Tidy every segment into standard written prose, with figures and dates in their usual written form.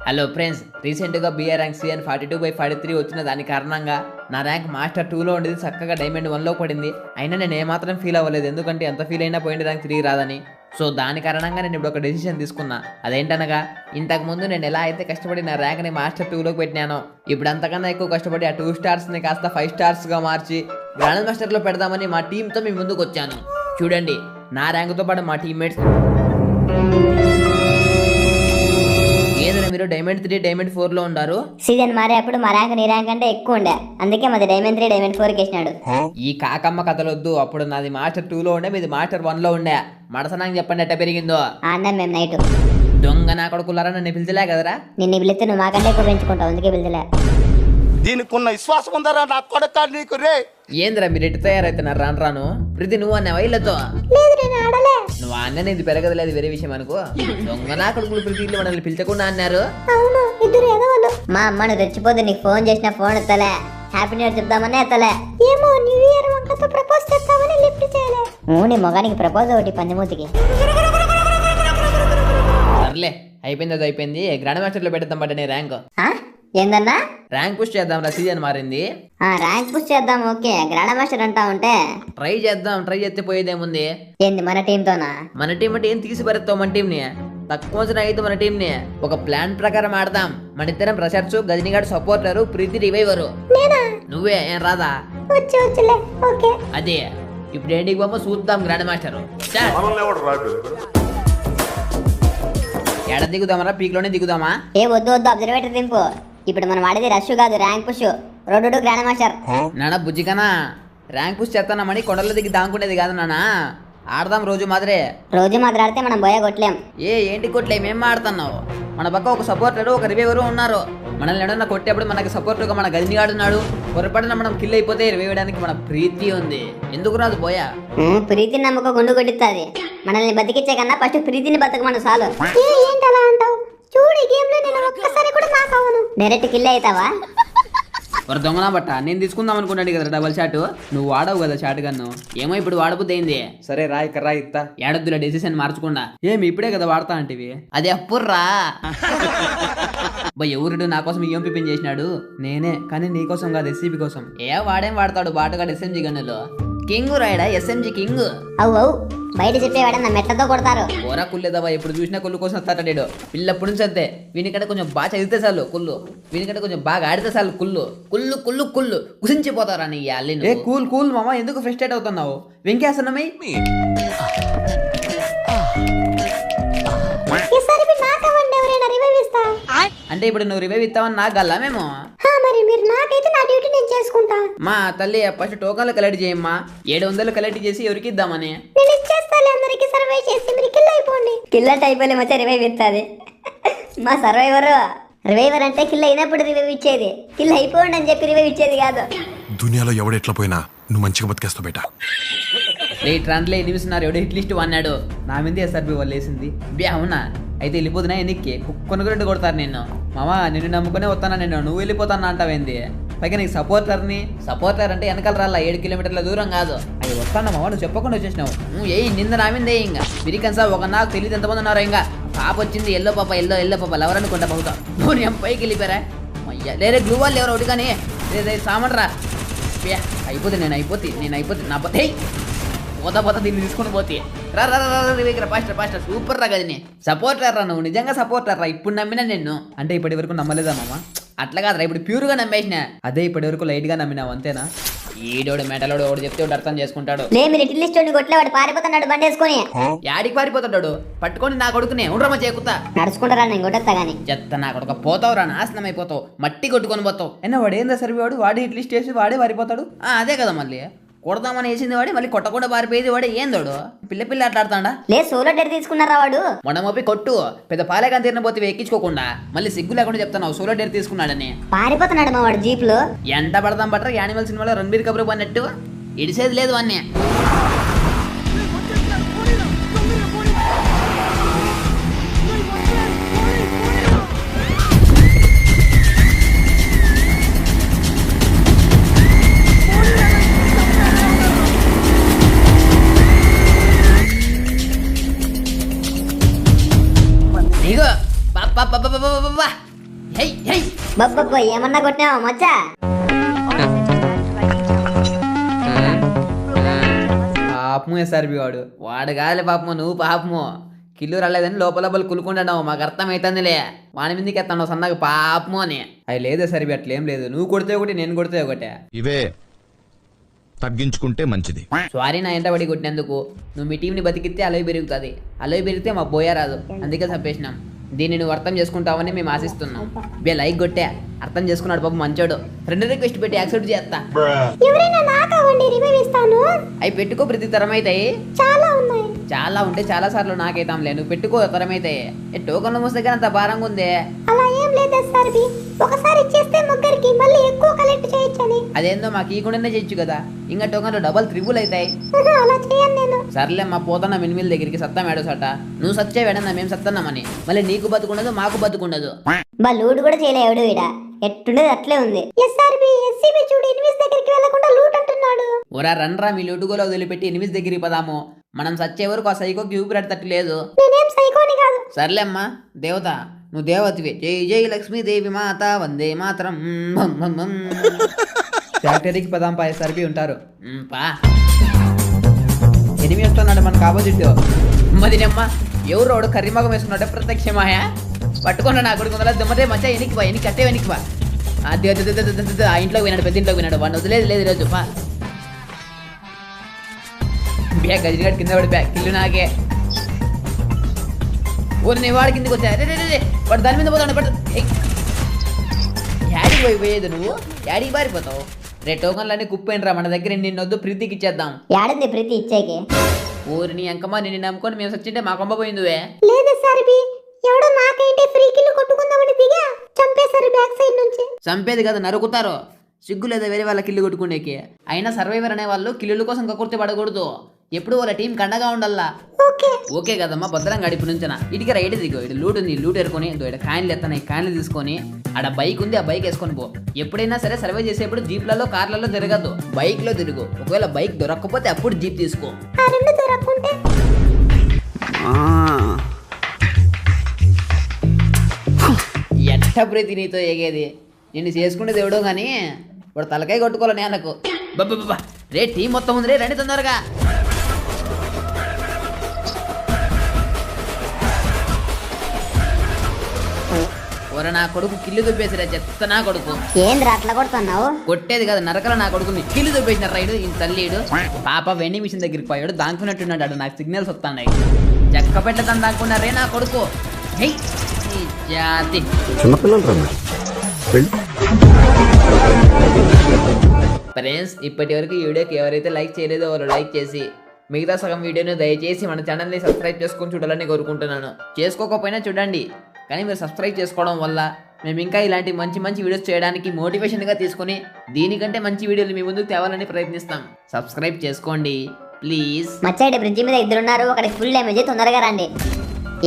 Hello friends, రీసెంట్గా BR rank CN 42/43 వచ్చిన దాని కారణంగా నా ర్యాంక్ మాస్టర్ 2లో ఉండేది చక్కగా డైమండ్ 1లో పడింది. అయినా నేను ఏమాత్రం ఫీల్ అవ్వలేదు, ఎందుకంటే ఎంత ఫీల్ అయినా పోయింది ర్యాంక్ 3 రాదని. సో దాని కారణంగా నేను ఇప్పుడు ఒక డెసిషన్ తీసుకున్నా. అదేంటనగా, ఇంతకుముందు నేను ఎలా అయితే కష్టపడి నా ర్యాంక్ని మాస్టర్ 2లోకి పెట్టినానో, ఇప్పుడు అంతకన్నా ఎక్కువ కష్టపడి ఆ 2 స్టార్స్ని కాస్త 5 స్టార్స్గా మార్చి గ్రాండ్ మాస్టర్లో పెడదామని మా టీంతో మీ ముందుకు వచ్చాను. చూడండి, నా ర్యాంకుతో పాటు మా టీమ్మేట్స్ ఏదైనా మీరు డైమండ్ 3 డైమండ్ 4లో ఉన్నారు. సీజన్ మారేప్పుడు మా ర్యాంక్ నీ ర్యాంక్ అంటే ఎక్కువ ఉండే, అందుకే మాది డైమండ్ 3 డైమండ్ 4 వేసినాడు. ఈ కాకమ్మ కథలొద్దు. అప్పుడు నాది మాస్టర్ 2లో ఉండే, మీది మాస్టర్ 1లో ఉండే. మడసనానికి చెప్పండి ఎట్ట పెరిగిందో. ఆడినాం మేము నైట్. దొంగ నా కొడుకులారా, నన్ను పిలిచలే కదరా. నిన్ను పిలిస్తే నువ్వు మాకంటే ఎక్కువ పెంచుకుంటావు, అందుకే పిలిచలే. దీనికున్న విశ్వాసం ఉందరా నా కొడక నీకు రే. ఏంద్రా మీరు ఎట్టు తయారైతున్నారు రాను రాను? ప్రతి నువ్వు అన్న వైళ్ళతో నువ్వు అన్న ఇది పెరగదలేదు, వేరే విషయం అనుకో. దొంగ నా కొడుకులు ప్రతి ఇల్లు మనల్ని పిలిచకుండా అన్నారు. మా అమ్మను రెచ్చిపోతే నీకు ఫోన్ చేసిన ఫోన్ ఎత్తలే, హ్యాపీ న్యూ ఇయర్ చెప్దామని ఎత్తలే. ఏమో న్యూ ఇయర్ వంకతో ప్రపోజ్ చేస్తామని లిఫ్ట్ చేయలే. నీ మొగానికి ప్రపోజ్ ఒకటి పందిమూతికి. సర్లే, అయిపోయింది అది అయిపోయింది. గ్రాండ్ మాస్టర్లో పెడతాం బట్ నేను ర్యాంక్ ఏందన్నా? ర్యాంక్ పుష్ చేద్దాం రా, సీజన్ మారింది. ర్యాంక్ పుష్ చేద్దాం. ఓకే, గ్రాండ్ మాస్టర్ అంటా ఉంటే ట్రై చేద్దాం. ట్రై చేస్తే పోయేదేముంది. ఏంది మన టీంతోనా? మన టీం అంటే ఏం తీసి పరుస్తావు మన టీంని? తక్కువ అయితే మన టీంని ఒక ప్లాన్ ప్రకారం ఆడదాం. మన ఇద్దరం ప్రశర్చు, గజనిగాడు సపోర్టరు, ప్రీతి రివైవరు. నువ్వే ఏం రాదా? అదే ఇప్పుడు ఏంటికి బొమ్మ చూద్దాం. గ్రాండ్ మాస్టర్ ఎడ దిగుదామరా? పీక్ లోనే దిగుదామా? ఏ వద్దు వద్దు, అబ్జర్వేటర్ దింపు. ఇప్పుడు మనం వాడేది రష్ కాదు, rank push. Road grand master. నానా బుజ్జికనా, ర్యాంక్ పుష్ చేస్తానమని కొండలో దిగి దాంకునేది కాదు నానా. ఆడదాం రోజు మాదిరే. రోజు మాట్లాడితే మనం పోయా కొట్టలేం. ఏంటి కొట్టలేం? ఏం ఆడుతున్నావు? మన పక్క ఒక సపోర్టరు, ఒక రివైవరు ఉన్నారు. మనల్ని ఎడన్నా కొట్టేప్పుడు మనకి సపోర్టుగా మన గజనిగాడున్నాడు. పొరపాటున మనం కిల్ అయిపోతే రివైవడానికి మన ప్రీతి ఉంది. ఎందుకు రాదు పోయా? ప్రీతిని నమ్మక గుండు కొట్టిస్తుంది. మనల్ని బతికిచ్చే కన్నా ఫస్ట్ ప్రీతిని బతకమను చాలు. ఏంటలా అంటావు? చూడు, ఈ గేమ్ లో నేను ఒక్కసారి కూడా నాక్ అవ్వను. డైరెక్ట్ కిల్ అవుతావా? మరి దొంగనా బట్ట నేను తీసుకుందాం అనుకున్నాడు కదా డబల్ షాట్. నువ్వు వాడవు కదా షాట్ గన్ను. ఏమో ఇప్పుడు వాడబుద్ది అయింది. సరే రా, ఇక్కడ రా ఇస్తా. ఏడొద్దుల డెసిషన్ మార్చకుండా. ఏమి ఇప్పుడే కదా వాడతా అంటివి? అది అప్పుర్రా. ఎవరుడు నా కోసం ఏం పిపిన్ చేసినాడు? నేనే, కానీ నీ కోసం కాదు, ఎస్సీపీ కోసం. వాడేం వాడతాడు బాటుగాడు ఎస్ఎంజీ గన్నులో. కింగ్ రాయడా, ఎస్ఎంజీ కింగ్. అవు బయట చెప్పేవాడన్నా మెట్లతో కొడతారు. పోరా కుళ్ళేదవా, ఎప్పుడు చూసినా కుళ్ళు కోసం వస్తాడు. పిల్లప్పుడు నుంచి అంతే. వీనికంటే కొంచెం బాగా చదివితే చాలు కుళ్ళు, వీనికంటే కొంచెం బాగా ఆడితే చాలు కుళ్ళు. కుళ్ళు కుళ్ళు కుళ్ళు కుసించిపోతారా నీ అల్లి. కూల్ కూల్ మామ, ఎందుకు ఫ్రస్ట్రేట్ అవుతున్నావు? వెంకేసనమై అంటే ఇప్పుడు నువ్వు రివైవ్ ఇస్తావని నాకు గల్లా మేము. మరి మీరు నాకైతే నా డ్యూటీ నేను చేసుకుంటా. మా తల్లి ఫస్ట్ టోకన్లు కలెక్ట్ చేయమ్మా. 700 కలెక్ట్ చేసి ఎవరికి ఇద్దామని. నేను ఇచ్చేస్తాను అందరికి. సర్వై చేసి మీరు కిల్ అయిపోండి. కిల్ అంటే అయిపోలే మచ్చా, రివైవ్ ఇస్తుంది మా రివైవర్ అంటే కిల్ అయినప్పుడు రివైవ్ ఇచ్చేది. కిల్ అయిపోండి అని చెప్పి రివైవ్ ఇచ్చేది కాదు. దునియాలో ఎవడెట్లా పోయినా నువ్వు మంచిగా బతికేస్తావు బేటా. ట్రాన్స్లో ఎనిమిస్తున్నారు. ఎవడో హిట్ లిస్ట్ అన్నాడు నా మీద. ఎస్ఆర్బి వాళ్ళు వేసింది బ్యా. అవునా? అయితే వెళ్ళిపోతున్నా ఎన్నికి కుక్కను రెండు కొడతారు నిన్ను. మామా నిన్ను నమ్ముకునే వస్తానా నేను, నువ్వు వెళ్ళిపోతానా అంటావేంది? పైగా నీకు సపోర్టర్ అంటే వెనకాల రాలా, 7 కిలోమీటర్ల దూరం కాదు. అవి వస్తాను మామా, నువ్వు చెప్పకుండా వచ్చేసినావు. నువ్వు నింద నామిందే. ఇంకా విరికన్ సార్ ఒక నాకు తెలియదు ఎంతమంది ఉన్నారు. ఇంకా పాప వచ్చింది, ఎల్లో పాప లవర్ అనుకుంటా బహుతా. నువ్వు పైకి వెళ్ళిపోయారా? అయ్యా లేరే గ్లూ వాళ్ళు ఎవరు ఒకటి కానీ సామంటరా. అయిపోతే నేను అయిపోతే నా పోతే పోతా దీన్ని తీసుకుని పోతే పాస్టర్ సూపర్ రా గదిని. సపోర్టర్ రా నువ్వు, నిజంగా సపోర్టర్ రా. ఇప్పుడు నమ్మినా నిన్ను. అంటే ఇప్పటి వరకు నమ్మలేదా మామ? అట్లా కాదురా, ఇప్పుడు ప్యూర్గా నమ్మేసిన. అదే ఇప్పటి వరకు లైట్ గా నమ్మినావు అంతేనా? ఈడోడు మెటలోడు ఒకటి చెప్తే ఒకటి అర్థం చేసుకుంటాడు. పారిపోతున్నాడు బండి వేసుకొని. యాడికి పారిపోతాడు? పట్టుకొని నా కొడుకునే ఉండరమ్మ చేకుతా. నడుచుకుంటారా నేను కొట్టేస్తా గానీ. చెత్త నా కొడుకు, పోతావురా, నాశనం అయిపోతావు, మట్టి కొట్టుకొని పోతావు. వాడు ఏందా సర్వి వాడు హిట్ లిస్ట్ చేసి వాడే పారిపోతాడు. అదే కదా మళ్ళీ కొడదామని వేసింది వాడి, మళ్ళీ కొట్టకుండా పారిపోయేది వాడే. ఏందోడు పిల్ల ఆటలాడుతాడా? లే, సోలో డెర్ తీసుకున్నారా వాడు? మొన్నమోపి కొట్టు పెద్ద పాలేగా తీరిన పోతే ఎక్కించుకోకుండా మళ్ళీ సిగ్గు లేకుండా చెప్తున్నావు సోలో డెర్ తీసుకున్నాడని. పారిపోతున్నాడు మా వాడు జీప్ లో. ఎంట పడదాం బట్రా యానిమల్ సినిమాలో రణబీర్ కపూర్ పడినట్టు ఇడిసేది లేదు అన్నీ. హై హై బబ్బబ్బో ఏమన్నా కొట్టినావా మచ్చా? పాపము ఎస్ఆర్బి వాడు కాదులే పాపము, నువ్వు పాపము. కిల్లు రాలేదని లోపల కులుకుంటున్నావు, మాకు అర్థమవుతుందిలే. వాని మీదకి ఎత్తాను సన్నగా పాపము అని. అది లేదు ఎస్ఆర్బి, అట్లేం లేదు. నువ్వు కొడితే ఒకటి, నేను కొడితే ఒకటే. ఇవే తగ్గించుకుంటే మంచిది. సారీ నా ఎంట పడి కొట్టినందుకు. నువ్వు మీ టీంని బతికితే అలవి పెరుగుతుంది. అలవి పెరిగితే మాకు పోయా రాదు, అందుకే చంపేసినాం. దీన్ని నువ్వు అర్థం చేసుకుంటావని మేము ఆశిస్తున్నాం. బే లైక్ కొట్టే, అర్థం చేసుకున్నాడు పాపం మంచోడు. ఫ్రెండ్ రిక్వెస్ట్ పెట్టి యాక్సెప్ట్ చేస్తా. ఎవరైనా నాకవండి రివైవ్ ఇస్తాను. అవి పెట్టుకో, ప్రతి తరం అవుతాయి. చాలా ఉన్నాయి. చాలా ఉంటే చాలా సార్లు నాకైతాంలే, నువ్వు పెట్టుకో, తరం అవుతాయి. టోకన్ల మూస దగ్గర అంత భారంగా ఉంది. అలా ఏం లేదు ఎస్ఆర్బి, ఒకసారి ఇచ్చేస్తే ముగ్గురికి మళ్ళీ ఎక్కువ కలెక్ట్ చేయొచ్చని. అదేందో మాకు ఈ కూడా చేయొచ్చు కదా, ఇంకా టోకన్లు డబల్ త్రిబుల్ అవుతాయి. అలా చేయను నేను. సర్లే మా పోతన్న మినిమిల్ దగ్గరికి సత్తా మేడో సట. నువ్వు సచ్చే వేడన్నా మేము సత్తన్నామని, మళ్ళీ నీకు బతుకుండదు మాకు బతుకుండదు. బా లూట్ కూడా చేయలేడు ఈడ, ఎట్టుండేది అట్లే ఉంది. ఎస్ఆర్బి ఎస్సీబీ చూడు, ఇన్వెస్ట్ దగ్గరికి వెళ్ళకుండా లూట్ అంటున్నాడు. ఓరా రన్రా, మీ లూటుగోలో వదిలిపెట్టి ఎనిమిది దగ్గరికి పదాము. మనం సచ్చే వరకు ఆ సైకోకి ఊపిరాడు తట్టలేదు. నేనేం సైకోని కాదు. సర్లే అమ్మా దేవత, నువ్వు దేవతవి. జై జై లక్ష్మీదేవి మాత వందే మాత్రం. ఫ్యాక్టరీకి పదాం పా, ఎస్ఆర్బి ఉంటారు. పా ఎనిమిది వస్తున్నాడు మనకు ఆపోజిట్. మదినమ్మ ఎవరు వాడు కర్రీమగం వేసుకున్నాడు ప్రత్యక్షమాయా. పట్టుకున్నా నా కొడుకు దుమ్మతే మచ్చా, ఎనికి బా, ఎనికి కట్టే వెనికి బా. ఆ ఇంట్లోకి విన్నాడు, పెద్ద ఇంట్లోకి విన్నాడు. వాడిని వదిలేదు లేదు ఈరోజు. పా బ్యాగ్ గజిగాడు కింద పడి బ్యాగ్ కిల్లు నాకే. ఓరి నీ వాడి కిందకి వచ్చా. రే వాడు దాని మీద పోతాడు. పట్టు యాడికి పోయేది నువ్వు, యాడికి పారిపోతావు. రే టోకన్లన్నీ కుప్పేంట్రా, మన దగ్గర నిన్నొద్దు ప్రీతికి ఇచ్చేద్దాం. యాడుంది ప్రీతి ఇచ్చేకి? ఊరి నీ అంకమ్మ, నిన్ను నమ్ముకొని మేము సచ్చింటే మా కొంప పోయిందివే. లేదు ఎస్ఆర్బి, ఎవడో నాకైతే ఫ్రీ కిల్లు కొట్టుకుందామని దిగా చంపేశారు బ్యాక్ సైడ్ నుంచి. చంపేది కదా, నరుకుతారు. సిగ్గు లేదా వేరే వాళ్ళ కిల్లు కొట్టుకునేకి? అయినా సర్వైవర్ అనే వాళ్ళు కిల్లుల కోసం కకుర్తి పడకూడదు. ఎప్పుడు వాళ్ళ టీం కండగా ఉండాలా. ఓకే కదమ్మా, భద్రంగా గడిపు నుంచిన ఇటుకి రైట్ దిగో. ఇటు లూట్ ఉంది, లూట్ ఎరుకొని ఇక్కడ కాయలు ఎత్తాయి, కాయలు తీసుకొని ఆడ బైక్ ఉంది, ఆ బైక్ వేసుకొని పో. ఎప్పుడైనా సరే సర్వే చేసేప్పుడు జీప్లలో కార్లలో తిరగద్దు, బైక్ లో తిరుగు. ఒకవేళ బైక్ దొరకకపోతే అప్పుడు జీప్ తీసుకో. ఆ రెండు దొరకకుంటే ఎట్ట ప్రీతి నీతో ఎగేది, నిన్ను చేసుకునేది ఎవడో గానీ వాడు తలకాయ కొట్టుకోవాలి నేలకు. బాబా రే టీం మొత్తం ఉంది, రే రండి తొందరగా. ఓర నా కొడుకు కిల్లు దుబ్బేసిరా, చెత్త నా కొడుకు. ఏంద్రా అట్లా కొడుతున్నావు? కొట్టేది కదా, నరకల నా కొడుకుని కిల్లు దుబ్బేసిన రైడు ఈ తల్లిడు. పాప వెండి మిషన్ దగ్గరికి పోయాడు, దాక్కున్నట్టున్నాడు. అడు నాకు సిగ్నల్స్ వస్తున్నాయి. చెక్క పెట్టదని దాక్కున్నారే నా కొడుకు. హై ఈ జాతి ఫ్రెండ్స్, ఇప్పటి వరకు ఈ వీడియోకి ఎవరైతే లైక్ చేయలేదో వాళ్ళు లైక్ చేసి మిగతా సగం వీడియోని దయచేసి మన ఛానల్ని సబ్స్క్రైబ్ చేసుకొని చూడాలని కోరుకుంటున్నాను. చేసుకోకపోయినా చూడండి, కానీ మీరు సబ్స్క్రైబ్ చేసుకోవడం వల్ల మేము ఇంకా ఇలాంటి మంచి మంచి వీడియోస్ చేయడానికి మోటివేషన్గా తీసుకొని దీనికంటే మంచి వీడియోలు మీ ముందుకు తేవాలని ప్రయత్నిస్తాం. సబ్స్క్రైబ్ చేసుకోండి ప్లీజ్. మచ్చైడ్ బ్రిడ్జి మీద ఇద్దరున్నారు, ఒకటి ఫుల్ డ్యామేజ్. తొందరగా రండి.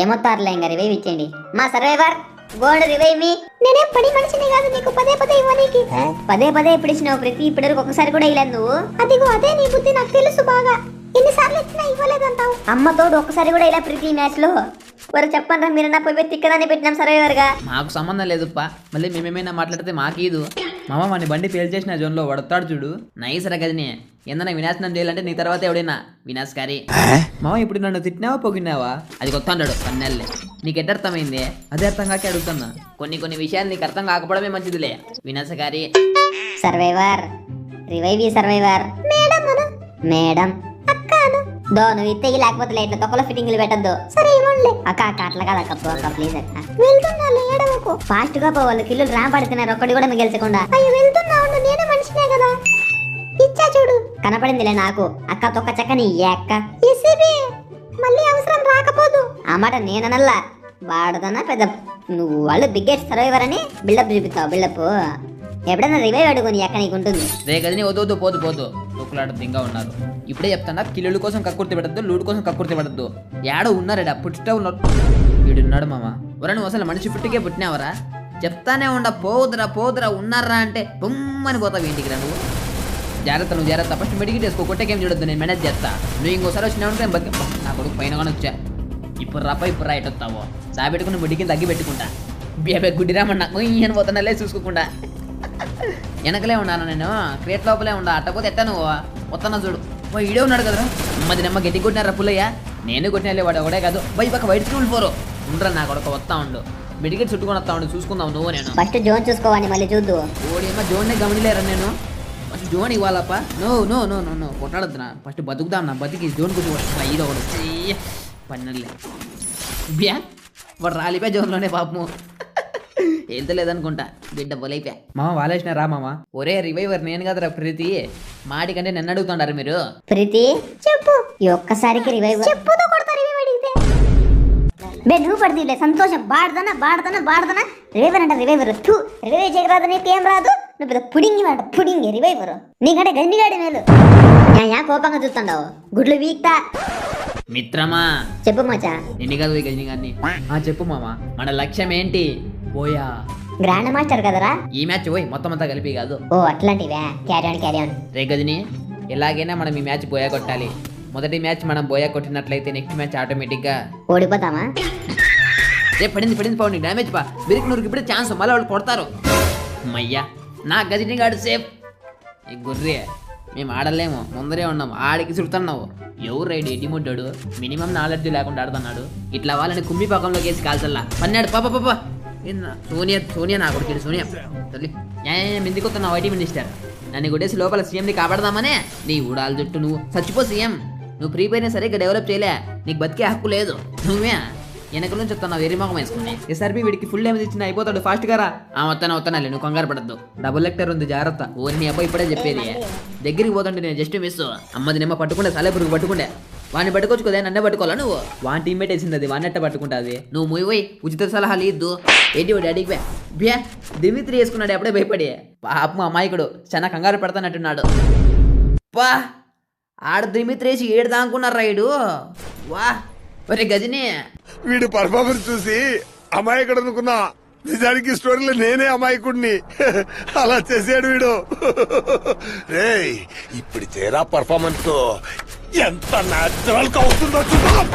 ఏమొత్తారులే, ఇంకా రివైవ్ ఇచ్చేయండి. మా సర్వైవర్ గోల్డ్ రివైవ్ మీ. నేనే పడి మనిషిని కాదు నీకు పదే పదే ఇవ్వనీకి. పదే పదే ఇప్పుడు ఇచ్చినావు ప్రీతి, ఇప్పటివరకు ఒకసారి కూడా ఇవ్వలేదు నువ్వు. అదిగో అదే నీ బుద్ధి, నాకు తెలుసు బాగా. ఎన్నిసార్లు ఇచ్చినా ఇవ్వలేదంటావు. అమ్మ తోడు ఒక్కసారి కూడా ఇలా ప్రీతి మ్యాచ్ లో. వారు చెప్పండి, మీరు నా పోయి తిక్కదాన్ని పెట్టినాం సర్వైవర్ గా. మాకు సంబంధం లేదుప్పా, మళ్ళీ మేమేమైనా మాట్లాడితే మాకీదు. మామ వాడిని బండి పేల్ చేసిన జోన్లో వడతాడు చూడు, నైస్ రా గదిని. ఏందన్నా వినాశనం చేయాలంటే నీ తర్వాత ఎవడైనా వినాశకారి. మామ ఇప్పుడు నన్ను తిట్టినావా పొగినావా? అది కొత్త అన్నాడు పన్నెల్లే. నీకు ఎట్ట అర్థమైంది? అదే అర్థం కాక అడుగుతున్నా. కొన్ని విషయాలు నీకు అర్థం కాకపోవడమే మంచిదిలే వినాశకారి. Survivor revive survivor. Madam madam అక్కను దో నువ్వు ఇత్తగి, లేకపోతే ఇట్లా తొక్కలో ఫిట్టింగ్లు పెట్టద్దు. సరే ఇవ్వండి అక్క. అక్క అట్లా కాదు అక్క, అక్క ప్లీజ్ అక్క. వెళ్తున్నాను, ఏడవకు. ఫాస్ట్ గా పోవాలి, కిల్లు ర్యాంప్ పడుతున్నారు, ఒక్కడి కూడా మిగిల్చకుండా. అయ్యో వెళ్తున్నా, నేనే మనిషినే కదా. ఇచ్చా చూడు, కనపడిందిలే నాకు. అక్క తొక్క చక్కని అక్క. మళ్ళీ అవసరం రాకపోదు ఆ మాట నేననల్లా. వాడుదన్నా పెద్ద నువ్వు వాళ్ళు బిగ్గెస్ట్ సర్వైవర్ అని బిల్డప్ చూపిస్తావు. బిల్డప్ ఎప్పుడైనా రివైవ్ అడుగుని ఎక్క నీకు ఉంటుంది. రే గదిని వద్దు పోదు తొక్కులాడు దింగా ఉన్నారు. ఇప్పుడే చెప్తాను, కిల్లుల కోసం కక్కుర్తి పెట్టద్దు, లూట్ కోసం కక్కుర్తి పెట్టద్దు. ఏడో ఉన్నారడా పుట్టిస్టవ్ వీడున్నాడు మామ. ఒరా నువ్వు అసలు మనిషి పుట్టికే పుట్టినావరా? చెప్తానే ఉండ పోదురా ఉన్నారా అంటే బొమ్మని పోతావు ఇంటికి రా. నువ్వు జాగ్రత్త, ఫస్ట్ మెడికేట్ వేసుకో. కొట్టేకేం చూడొద్దు, నేను మేనేజ్ చేస్తా. నువ్వు ఇంకోసారి వచ్చినావు బతికి నా కొడుకు పైన కానీ వచ్చా. ఇప్పుడు రా ఎటు వస్తావో దాబెట్టుకుని మెడికి తగ్గి పెట్టుకుంటా. బేబే గుడ్డిరామన్న ఈయన పోతున్నలే చూసుకోకుండా వెనకలే ఉన్నాను నేను క్రేట్ లోపలే ఉండా అట్టపోతే ఎట్టా నువ్వు వస్తున్నా చూడు ఓ ఈడే ఉన్నాడు కదరా అమ్మది నమ్మ గట్టి కొట్టినారా పుల్లయ్య నేను కొట్టినలే వాడు ఒకడే కాదు బై పక్క వైట్ స్కూల్ పోరు ఉండరా నాకు ఒక వస్తా ఉండు మెడికెట్ చుట్టుకొని వస్తా ఉండు చూసుకుందాం నువ్వు నేను ఫస్ట్ జోన్ చూసుకోవాలి మళ్ళీ చూద్దు. ఓడి అమ్మ జోన్నే గమనిలేరా నేను ఫస్ట్ జోన్ ఇవ్వాలప్ప no no no no no కొట్టాడద్దు నా ఫస్ట్ బతుకుదాం నా బతికి జోన్ కూర్చో ఐదో ఒకటి పన్నెలే బ్యా వాడు రాలిపోయా జోన్లోనే పాపము వెళ్తలేదనుకుంటా బిడ్డ బొలైపోయా మామ వాలేసిన రా మామ ఒరే రివైవర్ నేను కదరా ప్రీతి మాడి కంటే నన్ను అడుగుతుండారు మీరు ప్రీతి చెప్పు ఈ ఒక్కసారికి రివైవ్ చెప్పుతో కొడతా రివైవ్ అడిగితే బే నువ్వు పడితే సంతోషం బాడదనా రివైవర్ అంట రివైవర్ రివైవ్ చేయరాదు నీకు ఏం రాదు నువ్వు పెద్ద పుడింగి అంట పుడింగి రివైవర్ నీకంటే గండిగాడి మేలు యా కోపంగా చూస్తుండవు గుడ్లు వీక్తా మిత్రమా చెప్పు మచ్చా నిన్ను కాదు గజని గారిని చెప్పు మామ మన లక్ష్యం ఏంటి పోయా గ్రాండ్ మాస్టర్ కదరా ఈ మ్యాచ్ పోయి మొత్తం అంతా కలిపి కాదు ఓ అట్లాంటివే క్యారీ ఆన్ రే గజని ఎలాగైనా మనం ఈ మ్యాచ్ బోయా కొట్టాలి మొదటి మ్యాచ్ మనం బోయా కొట్టినట్లయితే నెక్స్ట్ మ్యాచ్ ఆటోమేటిక్గా ఓడిపోతామా రే పడింది పౌండి డ్యామేజ్ పా బిరికి నూరుకి ఇప్పుడు ఛాన్స్ మళ్ళీ వాళ్ళు కొడతారు మయ్యా నా గజని గాడు సేఫ్ ఈ గుర్రే మేము ఆడలేము ముందరే ఉన్నాము ఆడికి చుడుతున్నావు ఎవరు రైడ్ ఎడిముడ్డాడు మినిమం నాలెడ్జ్ లేకుండా ఆడుతున్నాడు ఇట్లా వాళ్ళని కుమ్మి పకంలోకి వేసి కాల్చల్లా పన్నాడు పాప సోనియా నా కొడుకు సోనియా తల్లి మెందుకొస్తున్నావు ఐటీ మినిస్టర్ నన్ను కొట్టేసి లోపల సీఎంని కాపాడదామనే నీ ఊడాల జుట్టు నువ్వు చచ్చిపో సీఎం నువ్వు ఫ్రీ పైన సరిగ్గా డెవలప్ చేయలే నీకు బతికే హక్కు లేదు నువ్వే వెనకల నుంచి వస్తున్నావు వెరీ మొహం వేసుకుని ఎస్ఆర్పి వీడికి ఫుల్ డ్యామేజ్ ఇచ్చిన అయిపోతాడు ఫాస్ట్ గారా వస్తానాలే నువ్వు కంగారు పడద్దు డబుల్ లెక్టర్ ఉంది జాగ్రత్త ఓ నీ అబ్బాయి ఇప్పుడే చెప్పేది దగ్గరికి పోతుంటే నేను జస్ట్ మిస్ అమ్మది నిమ్మ పట్టుకుంటే సలేపురుగు పట్టుకుంటే వాడిని పట్టుకోవచ్చుకోదే నన్నే పట్టుకోవాలా నువ్వు వాని టీమ్మేట్ వేసింది అది వాడినట్ట పట్టుకుంటుంది నువ్వు మూవీ ఉచిత సలహాలు ఇద్దు ఏంటి వాడు అడిగి బ్యా దిమిత్రి వేసుకున్నాడు అప్పుడే భయపడి పాపం అమాయకుడు చాలా కంగారు పడతానట్టున్నాడు పా ఆడ దిమిత్రి వేసి ఏడు దానుకున్నారు రైడు వా ఒరే గజని వీడు పర్ఫార్మెన్స్ చూసి అమాయకుడు అనుకున్నా నిజానికి స్టోరీలో నేనే అమాయకుడిని అలా చేసాడు వీడు రేయ్ ఇప్పుడు చేరా పర్ఫార్మెన్స్ ఎంత న్యాచురల్ గా అవుతుందో చూద్దాం